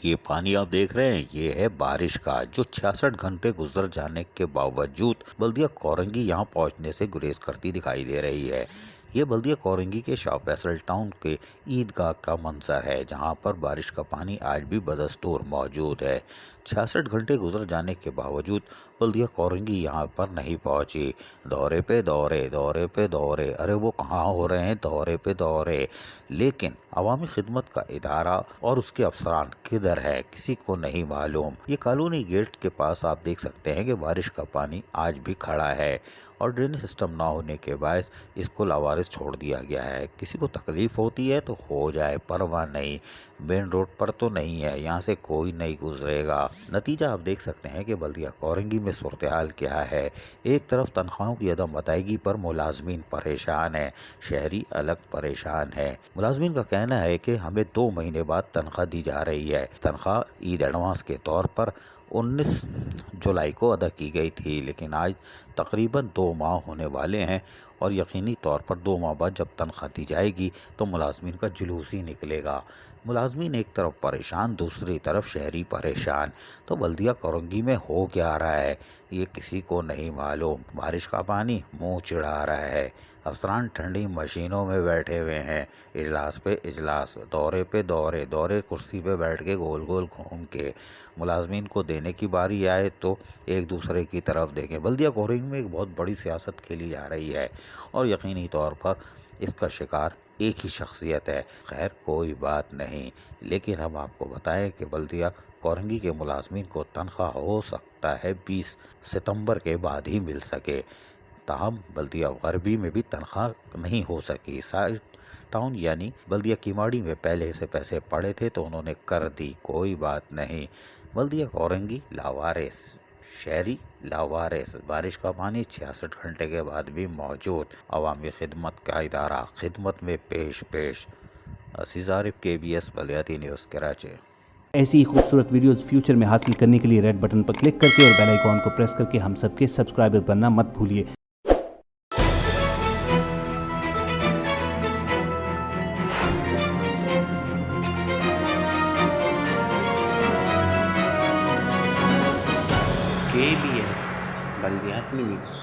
یہ پانی آپ دیکھ رہے ہیں، یہ ہے بارش کا، جو 66 گھنٹے گزر جانے کے باوجود بلدیہ کورنگی یہاں پہنچنے سے گریز کرتی دکھائی دے رہی ہے۔ یہ بلدیہ کورنگی کے شاہ فیصل ٹاؤن کے عیدگاہ کا منظر ہے، جہاں پر بارش کا پانی آج بھی بدستور موجود ہے۔ 66 گھنٹے گزر جانے کے باوجود بلدیہ کورنگی یہاں پر نہیں پہنچی۔ دورے پہ دورے، دورے پہ دورے، ارے وہ کہاں ہو رہے ہیں دورے پہ دورے، لیکن عوامی خدمت کا ادارہ اور اس کے افسران کدھر ہے کسی کو نہیں معلوم۔ یہ کالونی گیٹ کے پاس آپ دیکھ سکتے ہیں کہ بارش کا پانی آج بھی کھڑا ہے اور ڈرینیج سسٹم نہ ہونے کے باعث اس کو لاوارث چھوڑ دیا گیا ہے۔ کسی کو تکلیف ہوتی ہے تو ہو جائے، پرواہ نہیں، مین روڈ پر تو نہیں ہے، یہاں سے کوئی نہیں گزرے گا۔ نتیجہ آپ دیکھ سکتے ہیں کہ بلدیہ کورنگی میں صورتحال کیا ہے۔ ایک طرف تنخواہوں کی عدم ادائیگی پر ملازمین پریشان ہیں، شہری الگ پریشان ہیں۔ ملازمین کا کہنا ہے کہ ہمیں 2 مہینے بعد تنخواہ دی جا رہی ہے۔ تنخواہ عید ایڈوانس کے طور پر 19 جولائی کو ادا کی گئی تھی، لیکن آج تقریباً 2 ماہ ہونے والے ہیں اور یقینی طور پر 2 ماہ بعد جب تنخواہ دی جائے گی تو ملازمین کا جلوس ہی نکلے گا۔ ملازمین ایک طرف پریشان، دوسری طرف شہری پریشان۔ تو بلدیہ کورنگی میں ہو کیا رہا ہے یہ کسی کو نہیں معلوم۔ بارش کا پانی منہ چڑھا رہا ہے، افسران ٹھنڈی مشینوں میں بیٹھے ہوئے ہیں، اجلاس پہ اجلاس، دورے پہ دورے، دورے کرسی پہ بیٹھ کے گول گول گھوم کے۔ ملازمین کو دینے کی باری آئے تو ایک دوسرے کی طرف دیکھیں۔ بلدیہ کورنگی میں ایک بہت بڑی سیاست کھیلی جا رہی ہے اور یقینی طور پر اس کا شکار ایک ہی شخصیت ہے۔ خیر کوئی بات نہیں، لیکن ہم آپ کو بتائیں کہ بلدیہ کورنگی کے ملازمین کو تنخواہ ہو سکتا ہے 20 ستمبر کے بعد ہی مل سکے، تاہم بلدیہ غربی میں بھی تنخواہ نہیں ہو سکی۔ سائٹ ٹاؤن یعنی بلدیہ کیماڑی میں پہلے سے پیسے پڑے تھے تو انہوں نے کر دی، کوئی بات نہیں۔ بلدیہ کورنگی لاوارث، شہری لاوارث، بارش کا پانی 66 گھنٹے کے بعد بھی موجود، عوامی خدمت کا ادارہ خدمت میں پیش پیش۔ عزیز عارف، KBS بلدیاتی نیوز، کراچی۔ ایسی ہی خوبصورت ویڈیوز فیوچر میں حاصل کرنے کے لیے ریڈ بٹن پر کلک کر کے اور بیل آئیکن کو پریس کر کے ہم سب کے سبسکرائبر بننا مت بھولیے۔ KBS بلدیاتی نیوز۔